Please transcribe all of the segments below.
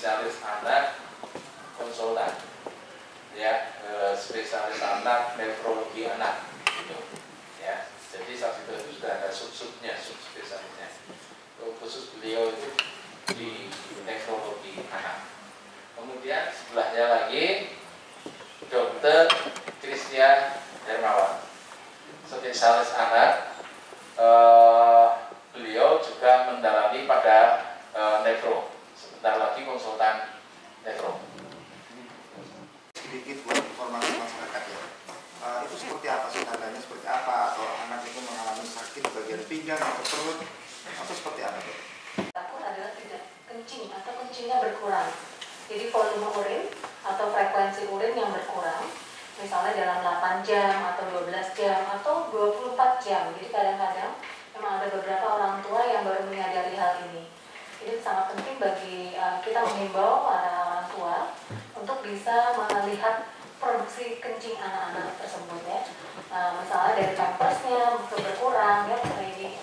spesialis anak konsultan, ya, spesialis anak, nefrologi anak, gitu, ya. Jadi Sarjito itu sudah ada sub-subnya, sub-spesialisnya. Khusus beliau itu di nefrologi anak. Kemudian sebelahnya lagi Dr. Christian Hermawan, spesialis anak. Beliau juga mendalami pada nefro. Sebentar lagi konsultan nefro. Sedikit buat informasi masyarakat ya. Itu seperti apa sih, tandanya seperti apa, atau anak itu mengalami sakit bagian pinggang atau perut atau seperti apa? Takut adalah tidak kencing atau kencingnya berkurang. Jadi volume urin atau frekuensi urin yang berkurang, misalnya dalam 8 jam atau 12 jam atau 24 jam. Jadi kadang-kadang memang ada beberapa orang tua yang baru menyadari hal ini. Ini sangat penting bagi kita menghimbau para orang tua untuk bisa melihat produksi kencing anak-anak tersebut ya. Misalnya dari pampersnya berkurang ya, ini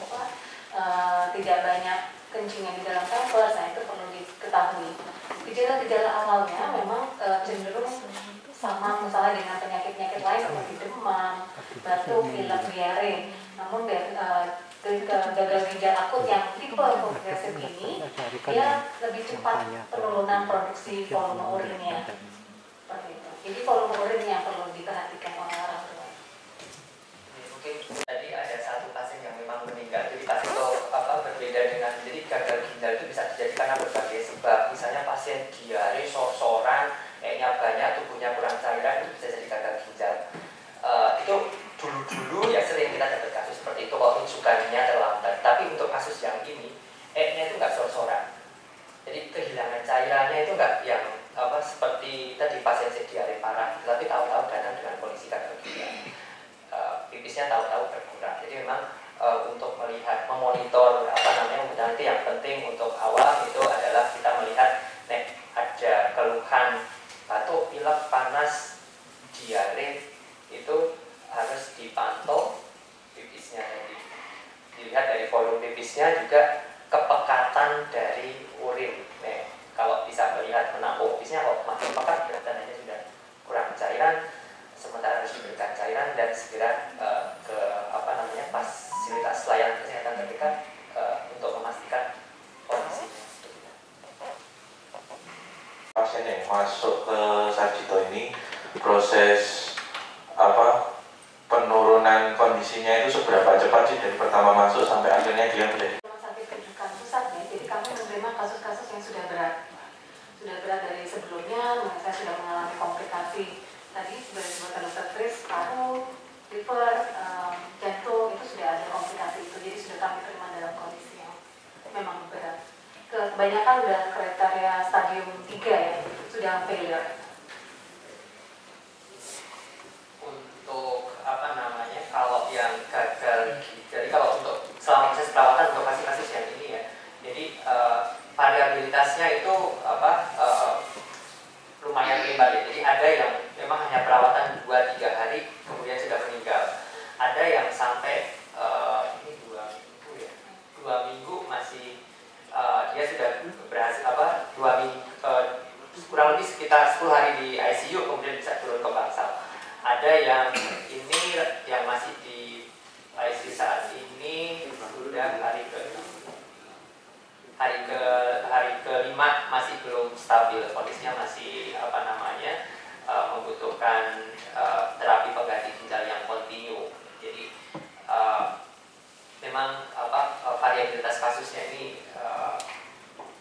tidak banyak kencing yang di dalam pampers, nah itu perlu diketahui. Gejala-gejala awalnya memang cenderung sama misalnya dengan penyakit-penyakit lain seperti demam, batuk, pilek, diare. Namun gagal ginjal akut yang tipe progresif ini, dia lebih cepat penurunan produksi volume urinnya. Seperti itu. Jadi volume urin yang perlu diperhatikan oleh orang tua. Mungkin tadi ada satu pasien yang memang meninggal. Jadi pasien itu berbeda dengan, jadi gagal ginjal itu bisa terjadi karena berbagai sebab. Misalnya pasien diare, sor-soran, kayaknya banyak, tubuhnya kurang cairan, itu bisa jadi gagal ginjal. Itu dulu-dulu ya sering kita dapat kasus seperti itu kalau insulinnya terlambat. Tapi untuk kasus yang ini, nya itu nggak sor-soran. Jadi kehilangan cairannya itu nggak yang seperti tadi pasien diare parah, tapi tahu-tahu datang dengan kondisi gagal ginjal. Pipisnya tahu-tahu berkurang. Jadi memang untuk melihat, memonitor nanti yang penting untuk awal itu adalah kita melihat ada keluhan batuk, pilek, panas, diare, itu harus dipantau pipisnya tadi. Dilihat dari volume pipisnya, juga kepekatan dari urin. Kalau bisa melihat menampung pipisnya, kalau makin pekat berarti tandanya sudah kurang cairan, sementara harus diberikan cairan dan segera ke fasilitas layanan kesehatan terdekat untuk memastikan kondisinya. Pasien yang masuk ke Sarjito ini, proses penurunan kondisinya itu seberapa cepat sih dari pertama masuk sampai akhirnya dia menjadi Rumah sakit rujukan pusat ya, jadi kami menerima kasus-kasus yang sudah berat dari sebelumnya. Mereka sudah mengalami komplikasi tadi sudah disebutkan Dr. Chris, paru, liver, jantung, itu sudah ada komplikasi itu. Jadi sudah kami terima dalam kondisi yang memang berat. Kebanyakan sudah kriteria stadium 3 ya, sudah failure. Untuk kalau yang gagal, jadi kalau untuk selama proses perawatan untuk kasus-kasus yang ini ya, jadi variabilitasnya itu lumayan lebar ya. Jadi ada yang memang hanya perawatan 2-3 hari kemudian sudah meninggal. Ada yang sampai ini 2 minggu masih dia sudah berhasil 2 minggu, kurang lebih sekitar 10 hari di ICU kemudian bisa turun ke bangsal. Ada yang ini yang masih di ICU saat ini sudah hari ke-5 masih belum stabil, kondisinya masih membutuhkan terapi pengganti ginjal yang kontinu. Jadi memang variabilitas kasusnya ini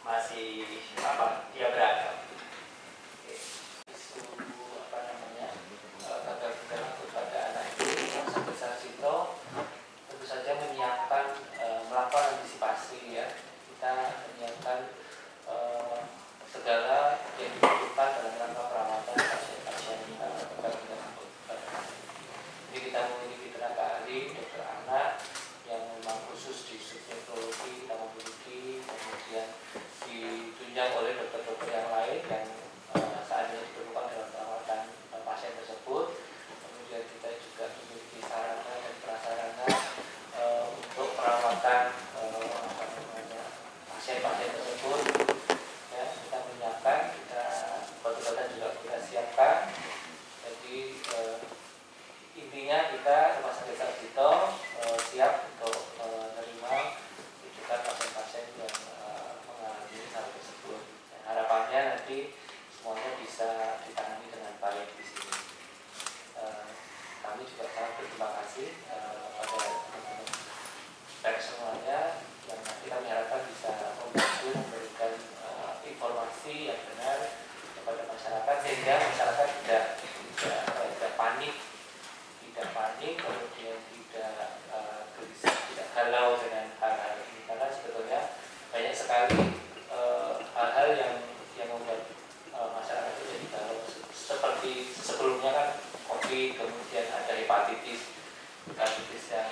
masih dia beragam. Gagal ginjal akut pada anak ini sampai Sarjito tentu saja menyiapkan melakukan antisipasi ya. Kita menyiapkan segala yang dibutuhkan dalam rangka perawatan pasien-pasien gagal ginjal akut. Jadi kita memiliki tenaga ahli dokter anak yang memang khusus di subnefrologi, kita memiliki, kemudian ditunjang oleh dokter-dokter yang lain yang saat ini diperlukan dalam perawatan pasien tersebut. Kemudian kita juga memiliki sarana dan prasarana untuk perawatan pasien-pasien tersebut. Ya, kita menyiapkan nanti semuanya bisa ditangani dengan baik di sini. Kami juga sangat berterima kasih pada teman-teman semuanya yang nanti kami harapkan bisa membantu memberikan informasi yang benar kepada masyarakat sehingga masyarakat tidak panik, kemudian tidak gelisah, tidak galau dengan hal-hal ini, karena sebetulnya banyak sekali hal-hal yang membuat masyarakat itu jadi galau, seperti sebelumnya kan COVID, kemudian ada hepatitis yang